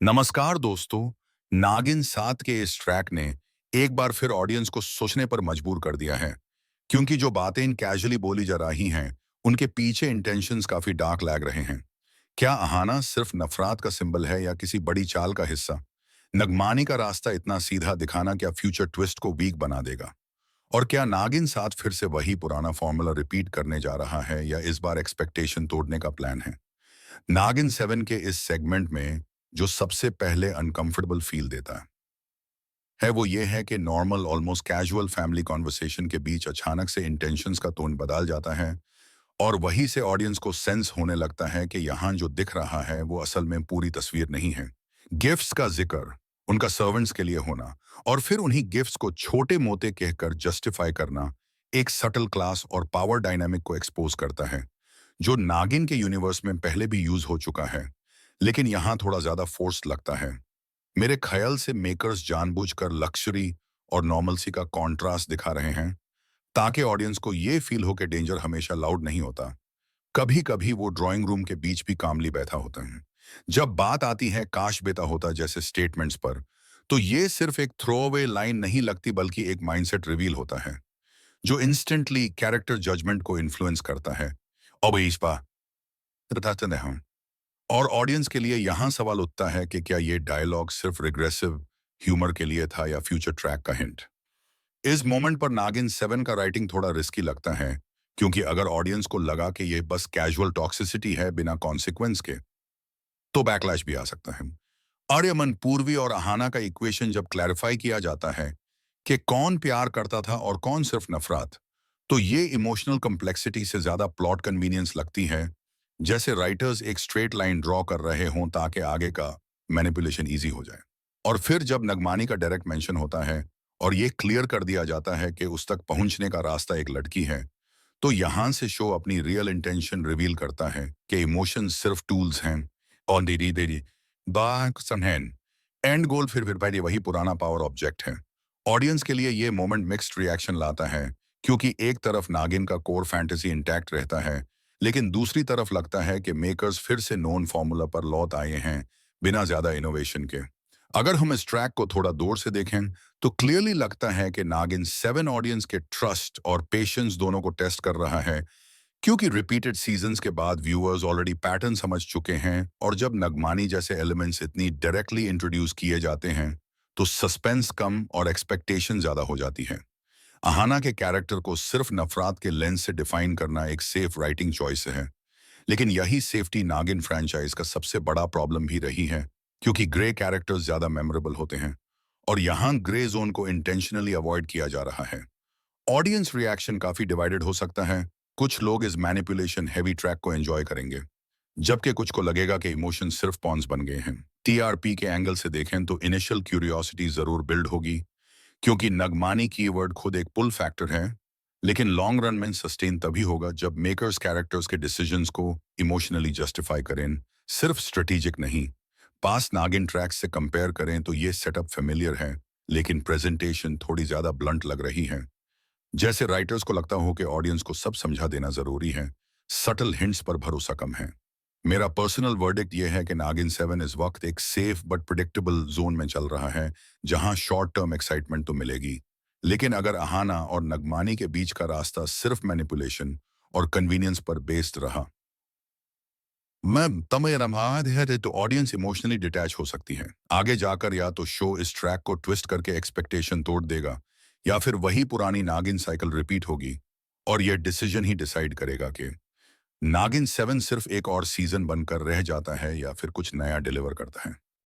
नमस्कार दोस्तों। नागिन 7 के इस ट्रैक ने एक बार फिर ऑडियंस को सोचने पर मजबूर कर दिया है, क्योंकि जो बातें इन कैजुअली बोली जा रही हैं उनके पीछे इंटेंशंस काफी डार्क लग रहे हैं। क्या अहाना सिर्फ नफरत का सिंबल है या किसी बड़ी चाल का हिस्सा? नगमानी का रास्ता इतना सीधा दिखाना क्या फ्यूचर ट्विस्ट को वीक बना देगा? और क्या नागिन 7 फिर से वही पुराना फॉर्मूला रिपीट करने जा रहा है या इस बार एक्सपेक्टेशन तोड़ने का प्लान है? नागिन 7 के इस सेगमेंट में जो सबसे पहले अनकंफर्टेबल फील देता है वो ये है कि normal almost casual family conversation के बीच अचानक से इंटेंशंस का टोन बदल जाता है और वहीं से ऑडियंस को सेंस होने लगता है कि यहाँ जो दिख रहा है वो असल में पूरी तस्वीर नहीं है। गिफ्ट्स का जिक्र, उनका सर्वेंट्स के लिए होना और फिर उन्हीं गिफ्ट्स को छोटे मोटे कहकर जस्टिफाई करना एक सटल क्लास और पावर डायनामिक को एक्सपोज करता है, जो नागिन के यूनिवर्स में पहले भी यूज हो चुका है, लेकिन यहाँ थोड़ा ज्यादा फोर्स्ड लगता है। मेरे ख्याल से मेकर्स जानबूझकर लक्जरी और नॉर्मलसी का कॉन्ट्रास्ट दिखा रहे हैं ताकि ऑडियंस को ये फील हो कि डेंजर हमेशा लाउड नहीं होता। कभी कभी वो ड्राइंग रूम के बीच भी कामली बैठा होता है। जब बात आती है काश बेटा होता जैसे स्टेटमेंट्स पर, तो ये सिर्फ एक थ्रो अवे लाइन नहीं लगती बल्कि एक माइंडसेट रिवील होता है जो इंस्टेंटली कैरेक्टर जजमेंट को इन्फ्लुएंस करता है। अब इस बात बताते हैं और ऑडियंस के लिए यहाँ सवाल उठता है कि क्या ये डायलॉग सिर्फ रिग्रेसिव ह्यूमर के लिए था या फ्यूचर ट्रैक का हिंट? इस मोमेंट पर नागिन 7 का राइटिंग थोड़ा रिस्की लगता है, क्योंकि अगर ऑडियंस को लगा कि ये बस कैजुअल टॉक्सिसिटी है बिना कॉन्सिक्वेंस के, तो बैकलैश भी आ सकता है। आर्यमन, पूर्वी और अहाना का इक्वेशन जब क्लैरिफाई किया जाता है कि कौन प्यार करता था और कौन सिर्फ नफरत, तो ये इमोशनल कम्प्लेक्सिटी से ज्यादा प्लॉट कन्वीनियंस लगती है, जैसे राइटर्स एक स्ट्रेट लाइन ड्रॉ कर रहे हों ताकि आगे का मैनिपुलेशन इजी हो जाए। और फिर जब नगमानी का डायरेक्ट मेंशन होता है और ये क्लियर कर दिया जाता है कि उस तक पहुंचने का रास्ता एक लड़की है, तो यहां से शो अपनी रियल इंटेंशन रिवील करता है कि इमोशंस सिर्फ टूल्स हैं और दीदी दीदी बाहन एंड गोल फिर भाई वही पुराना पावर ऑब्जेक्ट है। ऑडियंस के लिए ये मोमेंट मिक्स्ड रिएक्शन लाता है, क्योंकि एक तरफ नागिन का कोर फैंटेसी इंटैक्ट रहता है, लेकिन दूसरी तरफ लगता है कि मेकर्स फिर से नोन फॉर्मूला पर लौट आए हैं बिना ज्यादा इनोवेशन के। अगर हम इस ट्रैक को थोड़ा दूर से देखें तो क्लियरली लगता है कि नागिन 7 ऑडियंस के ट्रस्ट और पेशेंस दोनों को टेस्ट कर रहा है, क्योंकि रिपीटेड सीजन्स के बाद व्यूअर्स ऑलरेडी पैटर्न समझ चुके हैं और जब नगमानी जैसे एलिमेंट्स इतनी डायरेक्टली इंट्रोड्यूस किए जाते हैं तो सस्पेंस कम और एक्सपेक्टेशन ज्यादा हो जाती है। अहाना के कैरेक्टर को सिर्फ नफरत के लेंस से डिफाइन करना एक सेफ राइटिंग चॉइस है, लेकिन यही सेफ्टी नागिन फ्रेंचाइज का सबसे बड़ा प्रॉब्लम भी रही है, क्योंकि ग्रे कैरेक्टर्स ज्यादा मेमोरेबल होते हैं और यहाँ ग्रे जोन को इंटेंशनली अवॉइड किया जा रहा है। ऑडियंस रिएक्शन काफी डिवाइडेड हो सकता है। कुछ लोग इस मैनिपुलेशन हैवी ट्रैक को एंजॉय करेंगे, जबकि कुछ को लगेगा कि इमोशन सिर्फ पॉन्स बन गए हैं। टीआरपी के एंगल से देखें तो इनिशियल क्यूरियोसिटी जरूर बिल्ड होगी, क्योंकि नगमानी कीवर्ड खुद एक पुल फैक्टर है, लेकिन लॉन्ग रन में सस्टेन तभी होगा जब मेकर्स कैरेक्टर्स के डिसीजंस को इमोशनली जस्टिफाई करें, सिर्फ स्ट्रेटेजिक नहीं। पास्ट नागिन ट्रैक्स से कंपेयर करें तो ये सेटअप फेमिलियर है, लेकिन प्रेजेंटेशन थोड़ी ज्यादा ब्लंट लग रही है, जैसे राइटर्स को लगता हो कि ऑडियंस को सब समझा देना जरूरी है, सटल हिंट्स पर भरोसा कम है। मेरा पर्सनल वर्डिक्ट यह है कि नागिन 7 इस वक्त एक सेफ बट प्रिडिक्टेबल जोन में चल रहा है, जहां शॉर्ट टर्म एक्साइटमेंट तो मिलेगी, लेकिन अगर अहाना और नगमानी के बीच का रास्ता सिर्फ मैनिपुलेशन और कन्वीनियंस पर बेस्ड रहा, मैं तमय रमाद है तो ऑडियंस इमोशनली डिटैच हो सकती है। आगे जाकर या तो शो इस ट्रैक को ट्विस्ट करके एक्सपेक्टेशन तोड़ देगा, या फिर वही पुरानी नागिन साइकिल रिपीट होगी और यह डिसीजन ही डिसाइड करेगा कि नागिन 7 सिर्फ एक और सीजन बनकर रह जाता है या फिर कुछ नया डिलीवर करता है।